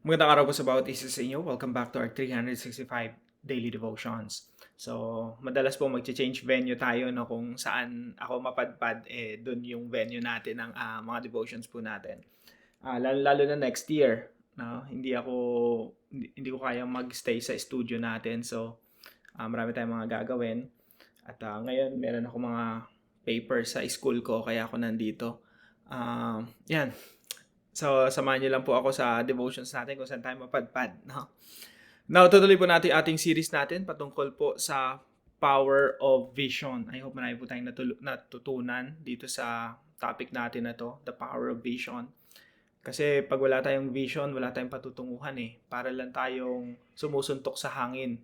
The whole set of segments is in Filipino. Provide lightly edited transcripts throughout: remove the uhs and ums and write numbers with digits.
Magandang araw po sa bawat isa sa inyo. Welcome back to our 365 Daily Devotions. So, madalas po mag-change venue tayo no, kung saan ako mapadpad, doon yung venue natin ng mga devotions po natin. Lalo na next year, no, hindi ko kayang mag-stay sa studio natin. So, marami tayong mga gagawin. At ngayon, meron ako mga papers sa school ko, kaya ako nandito. Yan, so, samahan niyo lang po ako sa devotions natin kung saan tayo mapadpad. No? Now, tutuloy po natin ating series natin patungkol po sa power of vision. I hope marami po tayong natutunan dito sa topic natin na to, the power of vision. Kasi pag wala tayong vision, wala tayong patutunguhan eh. Para lang tayong sumusuntok sa hangin.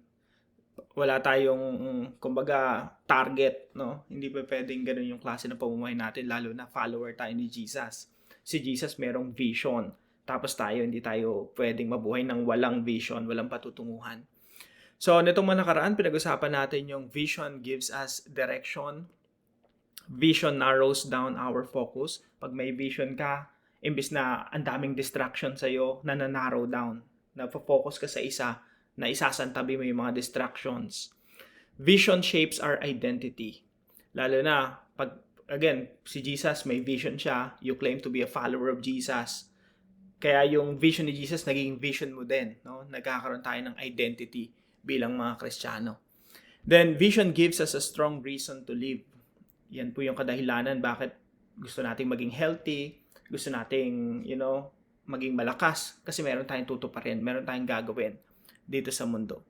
Wala tayong, kumbaga, target, no? Hindi pa pwedeng ganun yung klase ng pamumuhay natin, lalo na follower tayo ni Jesus. Si Jesus merong vision. Tapos hindi tayo pwedeng mabuhay ng walang vision, walang patutunguhan. So, nitong mga nakaraan, pinag-usapan natin yung vision gives us direction. Vision narrows down our focus. Pag may vision ka, imbis na ang daming distraction sa'yo, na-narrow down. Na-focus ka sa isa, na isasantabi mo yung mga distractions. Vision shapes our identity. Lalo na, again, si Jesus, may vision siya. You claim to be a follower of Jesus. Kaya yung vision ni Jesus, naging vision mo din. No? Nagkakaroon tayo ng identity bilang mga Kristiyano. Then, vision gives us a strong reason to live. Yan po yung kadahilanan bakit gusto nating maging healthy, gusto nating, maging malakas. Kasi meron tayong tutuparin, meron tayong gagawin dito sa mundo.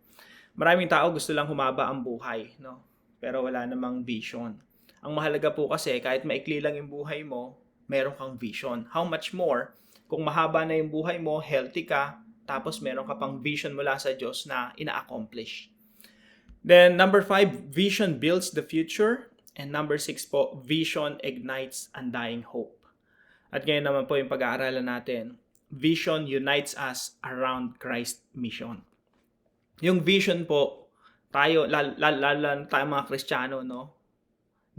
Maraming tao gusto lang humaba ang buhay, no? Pero wala namang vision. Ang mahalaga po kasi, kahit maikli lang yung buhay mo, meron kang vision. How much more kung mahaba na yung buhay mo, healthy ka, tapos meron ka pang vision mula sa Diyos na ina-accomplish. Then, number 5, vision builds the future. And number 6 po, vision ignites undying hope. At ngayon naman po yung pag-aaralan natin, vision unites us around Christ's mission. Yung vision po, lalo tayo mga Kristiyano, no?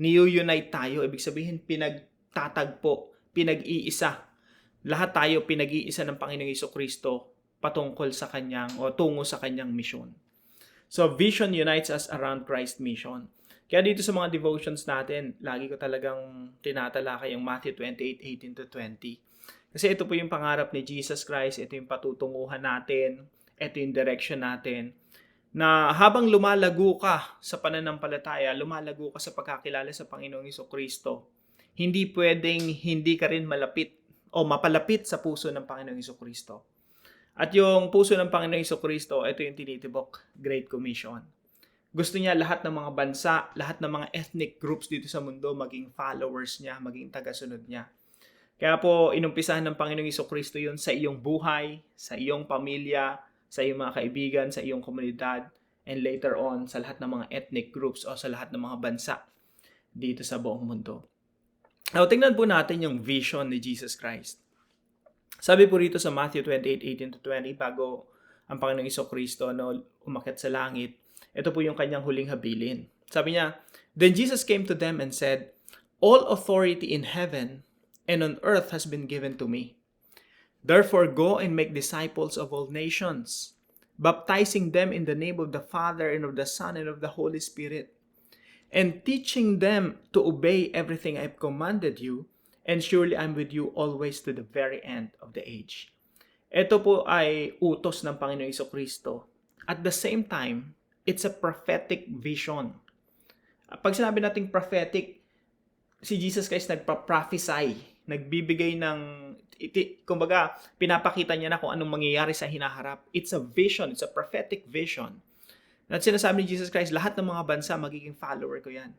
Niu-unite tayo, ibig sabihin pinagtatagpo, pinag-iisa. Lahat tayo pinag-iisa ng Panginoong Jesucristo patungkol sa kanyang o tungo sa kanyang mission. So vision unites us around Christ's mission. Kaya dito sa mga devotions natin, lagi ko talagang tinatalakay yung Matthew 28:18-20. Kasi ito po yung pangarap ni Jesus Christ, ito yung patutunguhan natin, ito yung direction natin, na habang lumalago ka sa pananampalataya, lumalago ka sa pagkakilala sa Panginoong Jesucristo, hindi pwedeng hindi ka rin malapit o mapalapit sa puso ng Panginoong Jesucristo. At yung puso ng Panginoong Jesucristo, ito yung tinitibok, Great Commission. Gusto niya lahat ng mga bansa, lahat ng mga ethnic groups dito sa mundo maging followers niya, maging tagasunod niya. Kaya po, inumpisahan ng Panginoong Jesucristo yun sa iyong buhay, sa iyong pamilya, sa iyong mga kaibigan, sa iyong komunidad, and later on, sa lahat ng mga ethnic groups o sa lahat ng mga bansa dito sa buong mundo. Now, tingnan po natin yung vision ni Jesus Christ. Sabi po rito sa Matthew 28:18-20, bago ang Panginoong Jesucristo umakyat sa langit, ito po yung kanyang huling habilin. Sabi niya, "Then Jesus came to them and said, 'All authority in heaven and on earth has been given to me. Therefore go and make disciples of all nations, baptizing them in the name of the Father and of the Son and of the Holy Spirit, and teaching them to obey everything I have commanded you, and surely I'm with you always to the very end of the age.'" Ito po ay utos ng Panginoong Jesucristo. At the same time, it's a prophetic vision. Pag sinabi nating prophetic, si Jesus Christ nagpa-prophesy, nagbibigay ng, kumbaga, pinapakita niya na kung anong mangyayari sa hinaharap. It's a vision, it's a prophetic vision. At sinasabi ni Jesus Christ, lahat ng mga bansa magiging follower ko yan.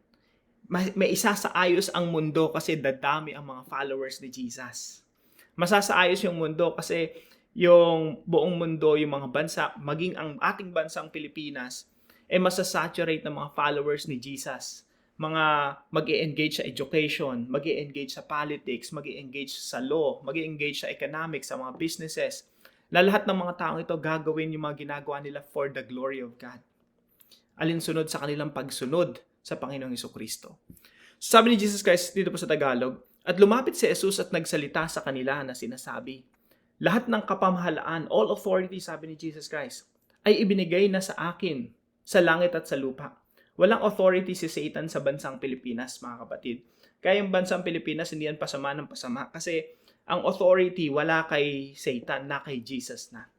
May isasaayos ang mundo kasi dadami ang mga followers ni Jesus. Masasaayos yung mundo kasi yung buong mundo, yung mga bansa, maging ang ating bansang Pilipinas, masasaturate ng mga followers ni Jesus. Mga mag-i-engage sa education, mag-i-engage sa politics, mag-i-engage sa law, mag-i-engage sa economics, sa mga businesses. Lahat ng mga taong ito gagawin yung mga ginagawa nila for the glory of God. Alinsunod sa kanilang pagsunod sa Panginoong Jesucristo. Sabi ni Jesus Christ dito po sa Tagalog, "At lumapit si Jesus at nagsalita sa kanila na sinasabi, Lahat ng kapamahalaan, all authority, sabi ni Jesus Christ, ay ibinigay na sa akin sa langit at sa lupa. Walang authority si Satan sa bansang Pilipinas, mga kapatid. Kaya yung bansang Pilipinas, hindi yan pasama ng pasama. Kasi ang authority wala kay Satan, na kay Jesus na.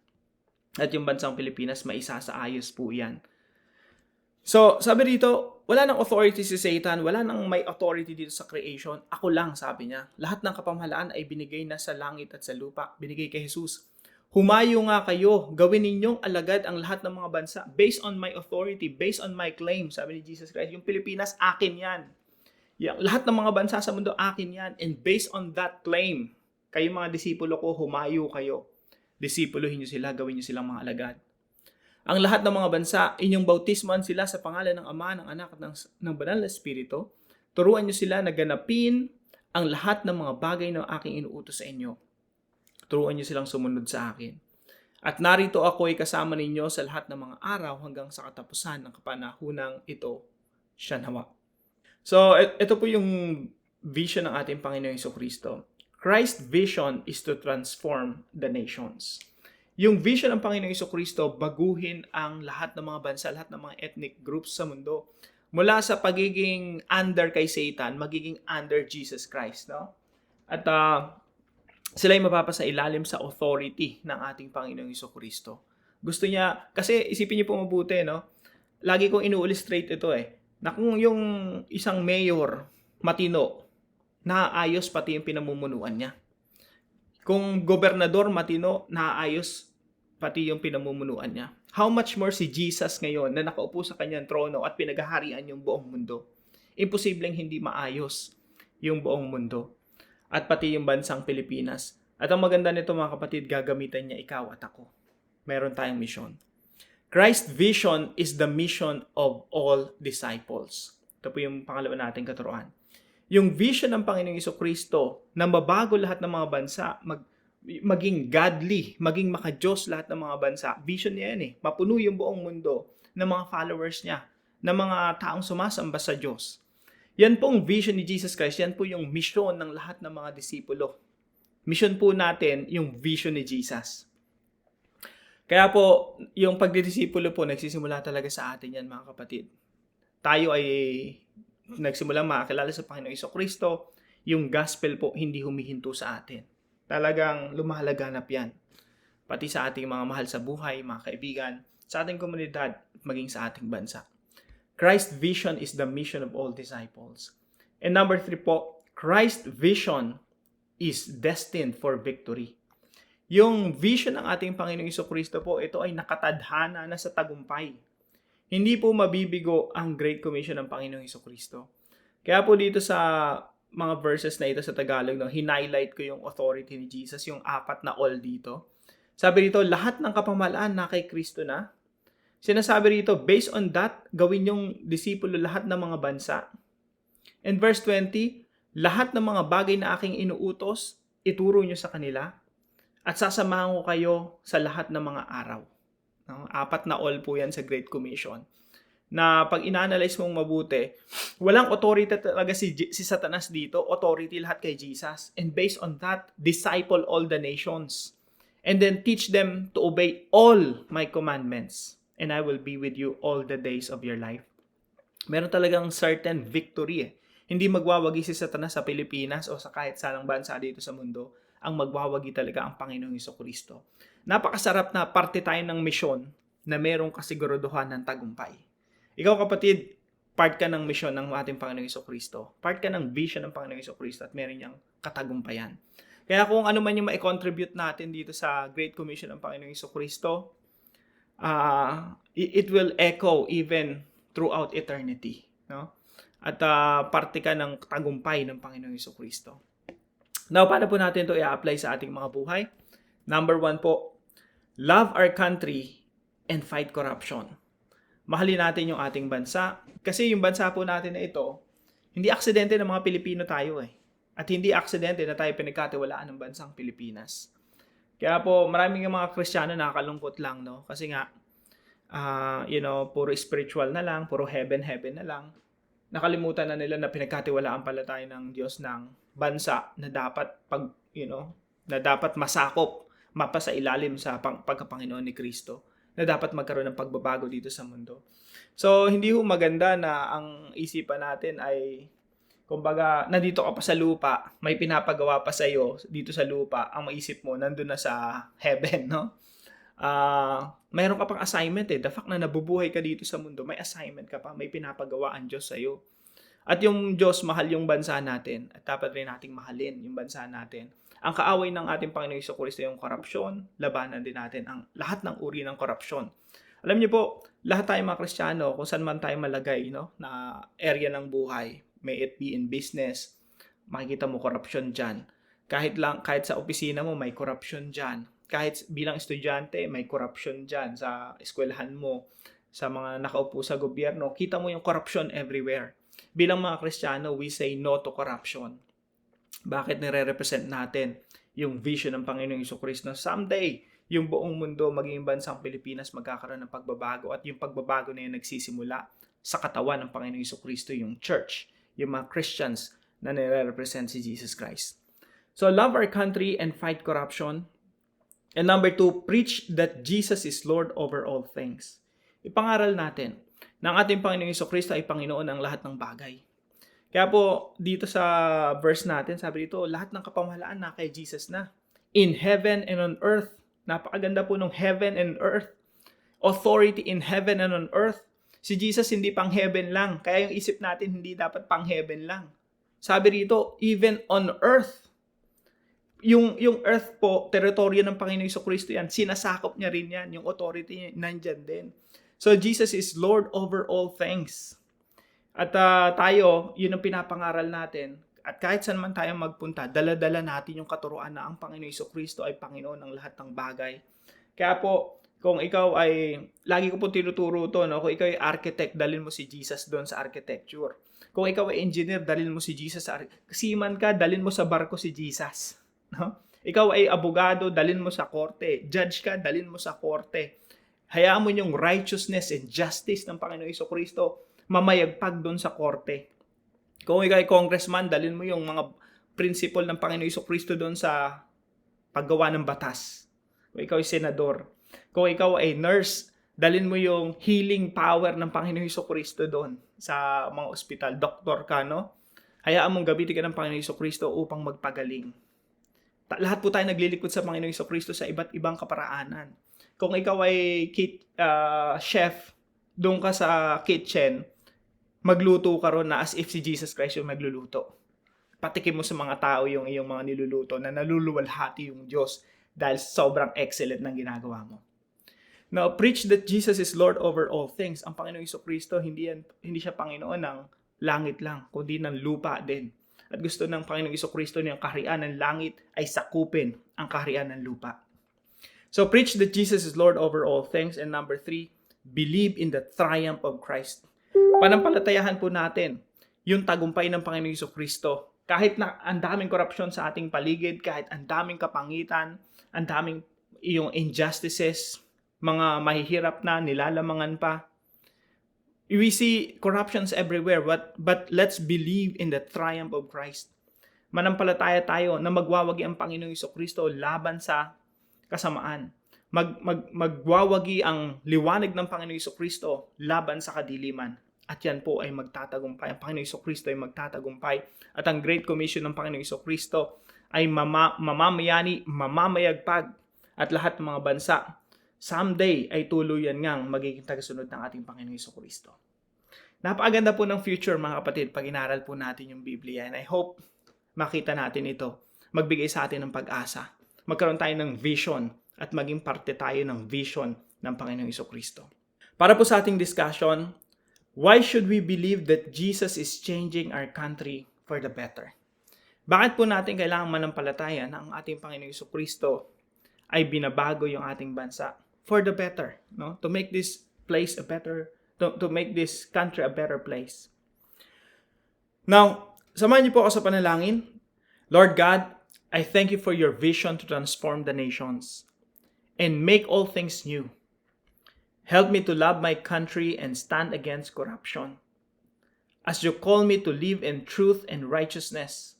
At yung bansang Pilipinas, maisasaayos po yan. So, sabi dito, wala nang authority si Satan, wala nang may authority dito sa creation. Ako lang, sabi niya. Lahat ng kapamahalaan ay binigay na sa langit at sa lupa. Binigay kay Jesus. Humayo nga kayo, gawin ninyong alagad ang lahat ng mga bansa based on my authority, based on my claim, sabi ni Jesus Christ. Yung Pilipinas, akin yan. Lahat ng mga bansa sa mundo, akin yan. And based on that claim, kayo mga disipulo ko, humayo kayo. Disipuluhin nyo sila, gawin nyo silang mga alagad. Ang lahat ng mga bansa, inyong bautismoan sila sa pangalan ng Ama, ng Anak at ng Banal na Espiritu. Turuan nyo sila na ganapin ang lahat ng mga bagay na aking inuutos sa inyo. Turuan nyo silang sumunod sa akin. At narito ako'y kasama ninyo sa lahat ng mga araw hanggang sa katapusan ng kapanahunang ito, siya nawa. So, ito po yung vision ng ating Panginoong Jesucristo. Christ's vision is to transform the nations. Yung vision ng Panginoong Jesucristo, baguhin ang lahat ng mga bansa, lahat ng mga ethnic groups sa mundo. Mula sa pagiging under kay Satan, magiging under Jesus Christ. No? At sila ay mapapasa ilalim sa authority ng ating Panginoong Jesucristo. Gusto niya, kasi isipin niyo po mabuti, no? Lagi kong inu-illustrate ito na kung yung isang mayor matino, naayos pati yung pinamumunuan niya. Kung gobernador matino, naayos pati yung pinamumunuan niya. How much more si Jesus ngayon na nakaupo sa kanyang trono at pinaghaharian yung buong mundo? Imposibleng hindi maayos yung buong mundo at pati yung bansang Pilipinas. At ang maganda nito mga kapatid, gagamitan niya ikaw at ako. Meron tayong mission. Christ's vision is the mission of all disciples. Ito po yung pangalawa nating katuruan. Yung vision ng Panginoong Jesucristo na mabago lahat ng mga bansa, maging godly, maging maka-Diyos lahat ng mga bansa. Vision niya yan mapuno yung buong mundo ng mga followers niya, ng mga taong sumasamba sa Diyos. Yan pong vision ni Jesus Christ, yan po yung mission ng lahat ng mga disipulo. Mission po natin yung vision ni Jesus. Kaya po, yung pagdidisipulo po, nagsisimula talaga sa atin yan mga kapatid. Tayo ay nagsimulang makakilala sa Panginoong Jesucristo, yung gospel po hindi humihinto sa atin. Talagang lumalaganap yan. Pati sa ating mga mahal sa buhay, mga kaibigan, sa ating komunidad, maging sa ating bansa. Christ's vision is the mission of all disciples. And number 3 po, Christ's vision is destined for victory. Yung vision ng ating Panginoong Jesucristo po, ito ay nakatadhana na sa tagumpay. Hindi po mabibigo ang Great Commission ng Panginoong Jesucristo. Kaya po dito sa mga verses na ito sa Tagalog, hinighlight ko yung authority ni Jesus, yung 4 na all dito. Sabi dito, lahat ng kapamahalaan na kay Kristo na. Sinasabi dito, based on that, gawin yung disipulo lahat ng mga bansa. And verse 20, lahat ng mga bagay na aking inuutos, ituro nyo sa kanila. At sasamahan ko kayo sa lahat ng mga araw. 4 na all po yan sa Great Commission. Na pag ina-analyze mong mabuti, walang authority talaga si Satanas dito. Authority lahat kay Jesus. And based on that, disciple all the nations. And then teach them to obey all my commandments. And I will be with you all the days of your life. Meron talagang certain victory Hindi magwawagi si Satanas sa Pilipinas o sa kahit saang bansa dito sa mundo. Ang magwawagi talaga ang Panginoong Jesucristo. Napakasarap na parte tayo ng misyon na merong kasiguraduhan ng tagumpay. Ikaw kapatid, part ka ng misyon ng ating Panginoong Jesucristo. Part ka ng vision ng Panginoong Jesucristo at meron niyang katagumpayan. Kaya kung ano man yung ma-contribute natin dito sa Great Commission ng Panginoong Jesucristo, it will echo even throughout eternity. No? At parte ka ng tagumpay ng Panginoong Jesucristo. Now, paano po natin ito i-apply sa ating mga buhay? Number 1 po, love our country and fight corruption. Mahalin natin yung ating bansa. Kasi yung bansa po natin na ito, hindi aksidente ng mga Pilipino tayo At hindi aksidente na tayo pinagkatiwalaan ng bansang Pilipinas. Kaya po, maraming mga Kristiyano nakakalungkot lang, no? Kasi nga, puro spiritual na lang, puro heaven na lang. Nakalimutan na nila na pinagkatiwalaan pala tayo ng Diyos ng bansa na dapat na dapat masakop, mapasailalim sa pagkapanginoon ni Kristo, na dapat magkaroon ng pagbabago dito sa mundo. So, hindi ho maganda na ang isipan natin ay, kumbaga, nandito ka pa sa lupa, may pinapagawa pa sa'yo dito sa lupa, ang maisip mo, nandun na sa heaven, no? Mayroon ka pang assignment eh. The fact na nabubuhay ka dito sa mundo, may assignment ka pa, may pinapagawa ang Diyos sa'yo. At yung Diyos, mahal yung bansa natin, at dapat rin nating mahalin yung bansa natin. Ang kaaway ng ating Panginoon Jesucristo yung korupsyon, labanan din natin ang lahat ng uri ng korupsyon. Alam niyo po, lahat tayo mga Kristiyano, kung saan man tayo malagay, no, na area ng buhay, may it be in business, makikita mo korupsyon dyan. Kahit sa opisina mo, may korupsyon dyan. Kahit bilang estudyante, may korupsyon dyan sa eskwelahan mo, sa mga nakaupo sa gobyerno, kita mo yung korupsyon everywhere. Bilang mga Kristiyano, we say no to corruption. Bakit nire-represent natin yung vision ng Panginoong Jesucristo na someday, yung buong mundo, maging bansang Pilipinas, magkakaroon ng pagbabago, at yung pagbabago na yun nagsisimula sa katawan ng Panginoong Jesucristo, yung church, yung mga Christians na nire-represent si Jesus Christ. So, love our country and fight corruption. And number 2, preach that Jesus is Lord over all things. Ipangaral natin na ang ating Panginoong Jesucristo ay Panginoon ng lahat ng bagay. Kaya po, dito sa verse natin, sabi dito, lahat ng kapamahalaan na kay Jesus na. In heaven and on earth. Napakaganda po ng heaven and earth. Authority in heaven and on earth. Si Jesus hindi pang heaven lang. Kaya yung isip natin hindi dapat pang heaven lang. Sabi rito, even on earth. Yung earth po, teritoryo ng Panginoong Jesucristo yan. Sinasakop niya rin yan. Yung authority niya, nandyan din. So, Jesus is Lord over all things. At tayo, yun ang pinapangaral natin. At kahit saan man tayo magpunta, dala-dala natin yung katuruan na ang Panginoong Jesucristo ay Panginoon ng lahat ng bagay. Kaya po, kung ikaw ay, lagi ko po tinuturo to, no? Kung ikaw ay architect, dalhin mo si Jesus doon sa architecture. Kung ikaw ay engineer, dalhin mo si Jesus sa seaman ka, dalhin mo sa barko si Jesus. No? Ikaw ay abogado, dalhin mo sa korte. Judge ka, dalhin mo sa korte. Hayaan mo yung righteousness and justice ng Panginoong Jesucristo mamayagpag doon sa korte. Kung ikaw ay congressman, dalhin mo yung mga principle ng Panginoong Jesucristo doon sa paggawa ng batas. Kung ikaw ay senador. Kung ikaw ay nurse, dalhin mo yung healing power ng Panginoong Jesucristo doon sa mga ospital. Doktor ka, no? Hayaan mong gamitin ka ng Panginoong Jesucristo upang magpagaling. Lahat po tayo naglilikod sa Panginoong Jesucristo sa iba't ibang kaparaanan. Kung ikaw ay chef, doon ka sa kitchen, magluto ka ron na as if si Jesus Christ yung nagluluto. Patikim mo sa mga tao yung iyong mga niluluto na naluluwalhati yung Diyos dahil sobrang excellent ng ginagawa mo. Now, preach that Jesus is Lord over all things. Ang Panginoong Jesucristo, hindi siya Panginoon ng langit lang, kundi ng lupa din. At gusto ng Panginoong Jesucristo na yung kaharian ng langit ay sakupin ang kaharian ng lupa. So, preach that Jesus is Lord over all things. And number 3, believe in the triumph of Christ. Panampalatayahan po natin yung tagumpay ng Panginoong Jesucristo. Kahit na ang daming korupsyon sa ating paligid, kahit ang daming kapangitan, ang daming yung injustices, mga mahihirap na, nilalamangan pa. We see corruptions everywhere, but let's believe in the triumph of Christ. Manampalataya tayo na magwawagi ang Panginoong Jesucristo laban sa kasamaan. Magwawagi ang liwanag ng Panginoong Jesucristo laban sa kadiliman. At yan po ay magtatagumpay. Ang Panginoong Jesucristo ay magtatagumpay. At ang Great Commission ng Panginoong Jesucristo ay mamamayagpag. At lahat ng mga bansa, someday ay tuluyan ngang magiging tagasunod ng ating Panginoong Jesucristo. Napakaganda po ng future, mga kapatid, pag inaral po natin yung Biblia. And I hope makita natin ito. Magbigay sa atin ng pag-asa. Magkaroon tayo ng vision at maging parte tayo ng vision ng Panginoong Jesucristo. Para po sa ating discussion, why should we believe that Jesus is changing our country for the better? Bakit po natin kailangang manampalataya na ang ating Panginoong Jesucristo ay binabago yung ating bansa for the better, no? To make this place a better, to make this country a better place. Now, samahan niyo po ako sa panalangin. Lord God, I thank you for your vision to transform the nations and make all things new. Help me to love my country and stand against corruption. As you call me to live in truth and righteousness.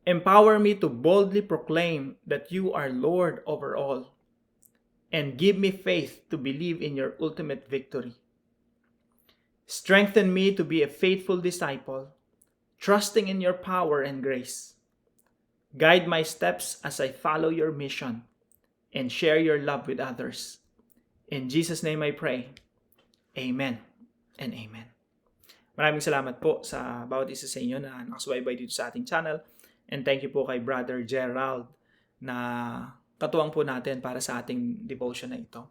Empower me to boldly proclaim that you are Lord over all, and give me faith to believe in your ultimate victory. Strengthen me to be a faithful disciple, trusting in your power and grace. Guide my steps as I follow your mission and share your love with others. In Jesus' name I pray. Amen and amen. Maraming salamat po sa bawat isa sa inyo na nakasubaybay dito sa ating channel. And thank you po kay Brother Gerald na katuwang po natin para sa ating devotion na ito.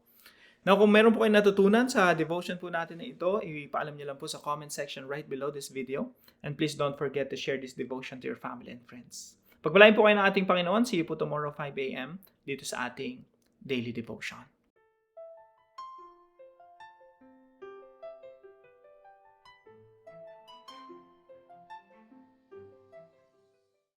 Now, kung meron po kayong natutunan sa devotion po natin na ito, ipaalam niyo lang po sa comment section right below this video. And please don't forget to share this devotion to your family and friends. Pagpalain po kayo ng ating Panginoon. See you po tomorrow 5 a.m. dito sa ating daily devotion.